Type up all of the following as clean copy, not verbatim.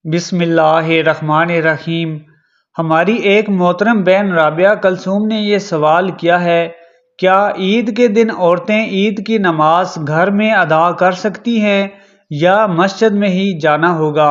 بسم اللہ الرحمن الرحیم۔ ہماری ایک محترم بہن رابعہ کلثوم نے یہ سوال کیا ہے، کیا عید کے دن عورتیں عید کی نماز گھر میں ادا کر سکتی ہیں یا مسجد میں ہی جانا ہوگا؟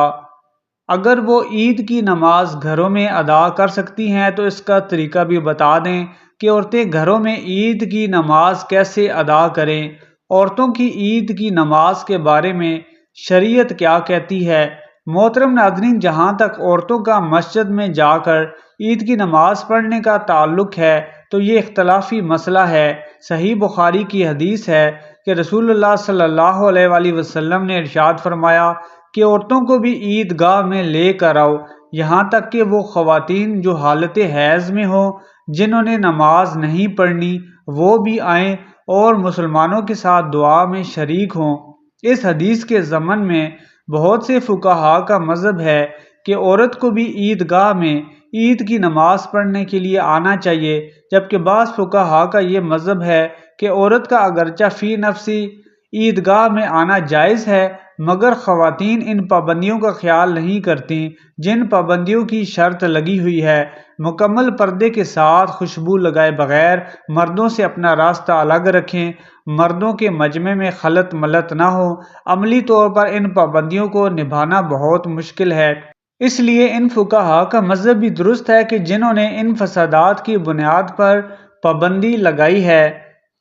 اگر وہ عید کی نماز گھروں میں ادا کر سکتی ہیں تو اس کا طریقہ بھی بتا دیں کہ عورتیں گھروں میں عید کی نماز کیسے ادا کریں۔ عورتوں کی عید کی نماز کے بارے میں شریعت کیا کہتی ہے؟ محترم ناظرین، جہاں تک عورتوں کا مسجد میں جا کر عید کی نماز پڑھنے کا تعلق ہے تو یہ اختلافی مسئلہ ہے۔ صحیح بخاری کی حدیث ہے کہ رسول اللہ صلی اللہ علیہ وآلہ وسلم نے ارشاد فرمایا کہ عورتوں کو بھی عید گاہ میں لے کر آؤ، یہاں تک کہ وہ خواتین جو حالت حیض میں ہوں، جنہوں نے نماز نہیں پڑھنی، وہ بھی آئیں اور مسلمانوں کے ساتھ دعا میں شریک ہوں۔ اس حدیث کے ضمن میں بہت سے فقہا کا مذہب ہے کہ عورت کو بھی عید گاہ میں عید کی نماز پڑھنے کے لیے آنا چاہیے، جبکہ بعض فقہا کا یہ مذہب ہے کہ عورت کا اگرچہ فی نفسی عید گاہ میں آنا جائز ہے، مگر خواتین ان پابندیوں کا خیال نہیں کرتی جن پابندیوں کی شرط لگی ہوئی ہے۔ مکمل پردے کے ساتھ، خوشبو لگائے بغیر، مردوں سے اپنا راستہ الگ رکھیں، مردوں کے مجمع میں خلط ملط نہ ہو۔ عملی طور پر ان پابندیوں کو نبھانا بہت مشکل ہے، اس لیے ان فقہا کا مذہب بھی درست ہے کہ جنہوں نے ان فسادات کی بنیاد پر پابندی لگائی ہے۔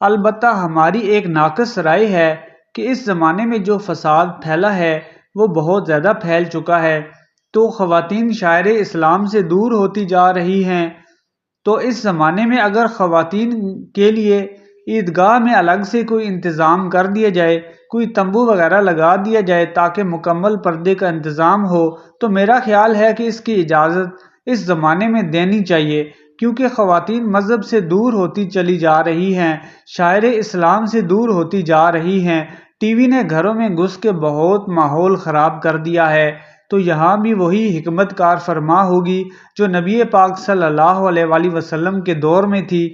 البتہ ہماری ایک ناقص رائے ہے کہ اس زمانے میں جو فساد پھیلا ہے وہ بہت زیادہ پھیل چکا ہے، تو خواتین شاعر اسلام سے دور ہوتی جا رہی ہیں۔ تو اس زمانے میں اگر خواتین کے لیے عیدگاہ میں الگ سے کوئی انتظام کر دیا جائے، کوئی تمبو وغیرہ لگا دیا جائے تاکہ مکمل پردے کا انتظام ہو، تو میرا خیال ہے کہ اس کی اجازت اس زمانے میں دینی چاہیے، کیونکہ خواتین مذہب سے دور ہوتی چلی جا رہی ہیں، شاعر اسلام سے دور ہوتی جا رہی ہیں۔ ٹی وی نے گھروں میں گھس کے بہت ماحول خراب کر دیا ہے، تو یہاں بھی وہی حکمت کار فرما ہوگی جو نبی پاک صلی اللہ علیہ وآلہ وسلم کے دور میں تھی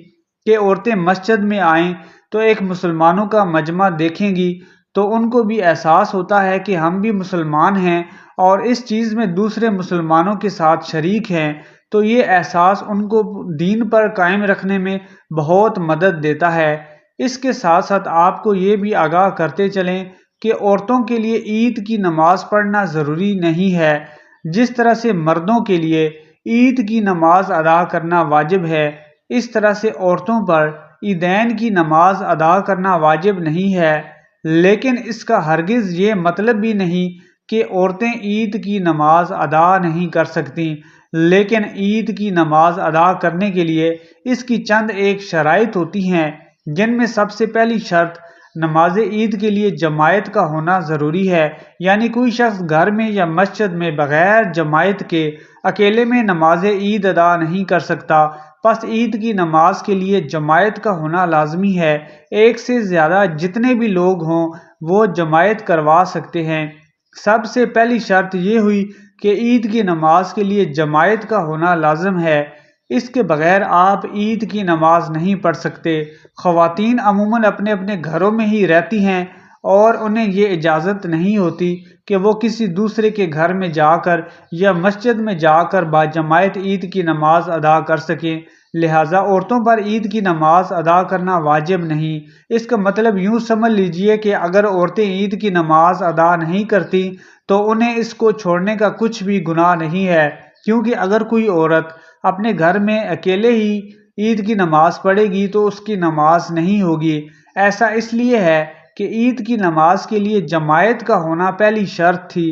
کہ عورتیں مسجد میں آئیں تو ایک مسلمانوں کا مجمع دیکھیں گی تو ان کو بھی احساس ہوتا ہے کہ ہم بھی مسلمان ہیں اور اس چیز میں دوسرے مسلمانوں کے ساتھ شریک ہیں، تو یہ احساس ان کو دین پر قائم رکھنے میں بہت مدد دیتا ہے۔ اس کے ساتھ ساتھ آپ کو یہ بھی آگاہ کرتے چلیں کہ عورتوں کے لیے عید کی نماز پڑھنا ضروری نہیں ہے، جس طرح سے مردوں کے لیے عید کی نماز ادا کرنا واجب ہے، اس طرح سے عورتوں پر عیدین کی نماز ادا کرنا واجب نہیں ہے۔ لیکن اس کا ہرگز یہ مطلب بھی نہیں کہ عورتیں عید کی نماز ادا نہیں کر سکتیں، لیکن عید کی نماز ادا کرنے کے لیے اس کی چند ایک شرائط ہوتی ہیں، جن میں سب سے پہلی شرط نماز عید کے لیے جماعت کا ہونا ضروری ہے، یعنی کوئی شخص گھر میں یا مسجد میں بغیر جماعت کے اکیلے میں نماز عید ادا نہیں کر سکتا۔ پس عید کی نماز کے لیے جماعت کا ہونا لازمی ہے، ایک سے زیادہ جتنے بھی لوگ ہوں وہ جماعت کروا سکتے ہیں۔ سب سے پہلی شرط یہ ہوئی کہ عید کی نماز کے لیے جماعت کا ہونا لازم ہے، اس کے بغیر آپ عید کی نماز نہیں پڑھ سکتے۔ خواتین عموماً اپنے اپنے گھروں میں ہی رہتی ہیں اور انہیں یہ اجازت نہیں ہوتی کہ وہ کسی دوسرے کے گھر میں جا کر یا مسجد میں جا کر باجماعت عید کی نماز ادا کر سکیں، لہٰذا عورتوں پر عید کی نماز ادا کرنا واجب نہیں۔ اس کا مطلب یوں سمجھ لیجئے کہ اگر عورتیں عید کی نماز ادا نہیں کرتی تو انہیں اس کو چھوڑنے کا کچھ بھی گناہ نہیں ہے، کیونکہ اگر کوئی عورت اپنے گھر میں اکیلے ہی عید کی نماز پڑھے گی تو اس کی نماز نہیں ہوگی۔ ایسا اس لیے ہے کہ عید کی نماز کے لیے جماعت کا ہونا پہلی شرط تھی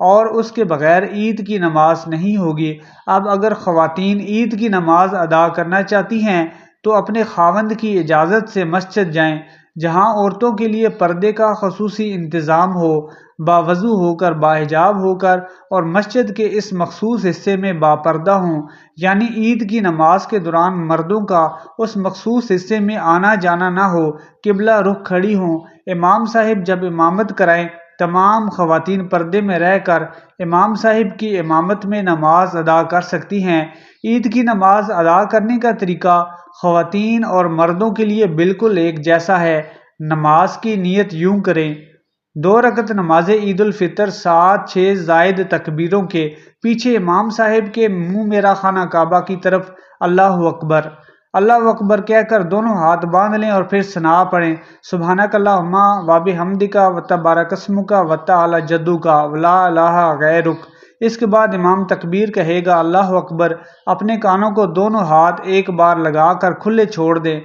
اور اس کے بغیر عید کی نماز نہیں ہوگی۔ اب اگر خواتین عید کی نماز ادا کرنا چاہتی ہیں تو اپنے خاوند کی اجازت سے مسجد جائیں، جہاں عورتوں کے لیے پردے کا خصوصی انتظام ہو، باوضو ہو کر، باحجاب ہو کر، اور مسجد کے اس مخصوص حصے میں باپردہ ہوں، یعنی عید کی نماز کے دوران مردوں کا اس مخصوص حصے میں آنا جانا نہ ہو، قبلہ رخ کھڑی ہوں۔ امام صاحب جب امامت کرائیں، تمام خواتین پردے میں رہ کر امام صاحب کی امامت میں نماز ادا کر سکتی ہیں۔ عید کی نماز ادا کرنے کا طریقہ خواتین اور مردوں کے لیے بالکل ایک جیسا ہے۔ نماز کی نیت یوں کریں: 2 رکعت نماز عید الفطر 7-6 زائد تکبیروں کے پیچھے امام صاحب کے منہ میرا خانہ کعبہ کی طرف اللہ اکبر کہہ کر دونوں ہاتھ باندھ لیں اور پھر ثنا پڑھیں، سبحانک اللہم و بحمدک و تبارک اسمک و تعالی جدک ولا الہ غیرک۔ اس کے بعد امام تکبیر کہے گا اللہ اکبر، اپنے کانوں کو دونوں ہاتھ ایک بار لگا کر کھلے چھوڑ دیں،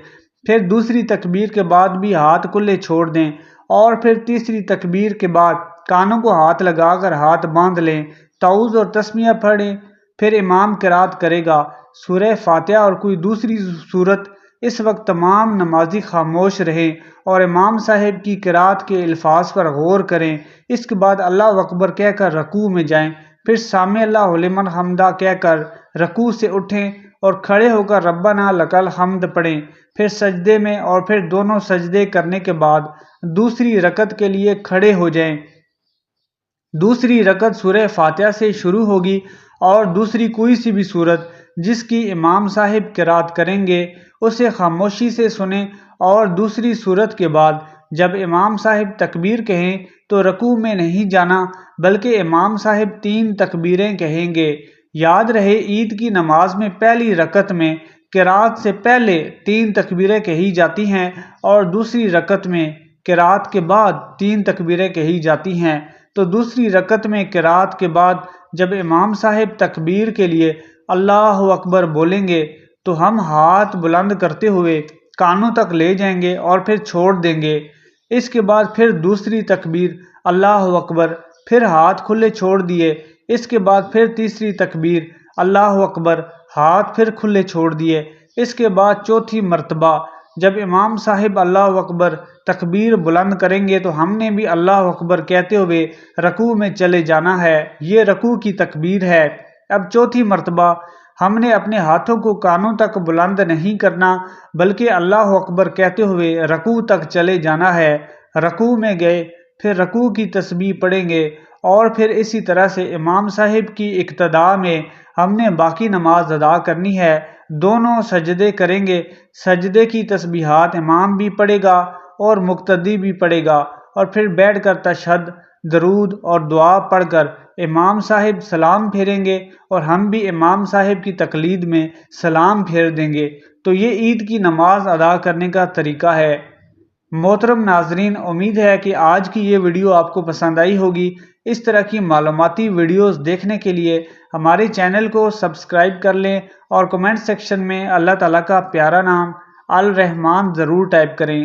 پھر دوسری تکبیر کے بعد بھی ہاتھ کھلے چھوڑ دیں، اور پھر تیسری تکبیر کے بعد کانوں کو ہاتھ لگا کر ہاتھ باندھ لیں، تعوذ اور تسمیہ پڑھیں، پھر امام قرات کرے گا سورہ فاتحہ اور کوئی دوسری سورت۔ اس وقت تمام نمازی خاموش رہیں اور امام صاحب کی قرات کے الفاظ پر غور کریں۔ اس کے بعد اللہ اکبر کہہ کر رکوع میں جائیں، پھر سامع اللہ لمن حمدہ کہہ کر رکوع سے اٹھیں اور کھڑے ہو کر ربنا لک الحمد پڑھیں، پھر سجدے میں، اور پھر دونوں سجدے کرنے کے بعد دوسری رکعت کے لیے کھڑے ہو جائیں۔ دوسری رکعت سورہ فاتحہ سے شروع ہوگی اور دوسری کوئی سی بھی سورت جس کی امام صاحب قرات کریں گے اسے خاموشی سے سنیں، اور دوسری سورت کے بعد جب امام صاحب تکبیر کہیں تو رکوع میں نہیں جانا بلکہ امام صاحب 3 تکبیریں کہیں گے۔ یاد رہے عید کی نماز میں پہلی رکعت میں قرات سے پہلے 3 تکبیریں کہی جاتی ہیں اور دوسری رکعت میں قرات کے بعد 3 تکبیریں کہی جاتی ہیں، تو دوسری رکعت میں قرات کے بعد جب امام صاحب تکبیر کے لیے اللہ اکبر بولیں گے تو ہم ہاتھ بلند کرتے ہوئے کانوں تک لے جائیں گے اور پھر چھوڑ دیں گے۔ اس کے بعد پھر دوسری تکبیر اللہ اکبر، پھر ہاتھ کھلے چھوڑ دیے، اس کے بعد پھر تیسری تکبیر اللہ اکبر، ہاتھ پھر کھلے چھوڑ دیے، اس کے بعد چوتھی مرتبہ جب امام صاحب اللہ اکبر تکبیر بلند کریں گے تو ہم نے بھی اللہ اکبر کہتے ہوئے رکوع میں چلے جانا ہے، یہ رکوع کی تکبیر ہے۔ اب چوتھی مرتبہ ہم نے اپنے ہاتھوں کو کانوں تک بلند نہیں کرنا بلکہ اللہ اکبر کہتے ہوئے رکوع تک چلے جانا ہے۔ رکوع میں گئے، پھر رکوع کی تسبیح پڑھیں گے، اور پھر اسی طرح سے امام صاحب کی اقتداء میں ہم نے باقی نماز ادا کرنی ہے۔ دونوں سجدے کریں گے، سجدے کی تسبیحات امام بھی پڑھے گا اور مقتدی بھی پڑھے گا، اور پھر بیٹھ کر تشہد، درود اور دعا پڑھ کر امام صاحب سلام پھیریں گے اور ہم بھی امام صاحب کی تقلید میں سلام پھیر دیں گے۔ تو یہ عید کی نماز ادا کرنے کا طریقہ ہے۔ محترم ناظرین، امید ہے کہ آج کی یہ ویڈیو آپ کو پسند آئی ہوگی۔ اس طرح کی معلوماتی ویڈیوز دیکھنے کے لیے ہمارے چینل کو سبسکرائب کر لیں اور کمنٹ سیکشن میں اللہ تعالیٰ کا پیارا نام الرحمن ضرور ٹائپ کریں۔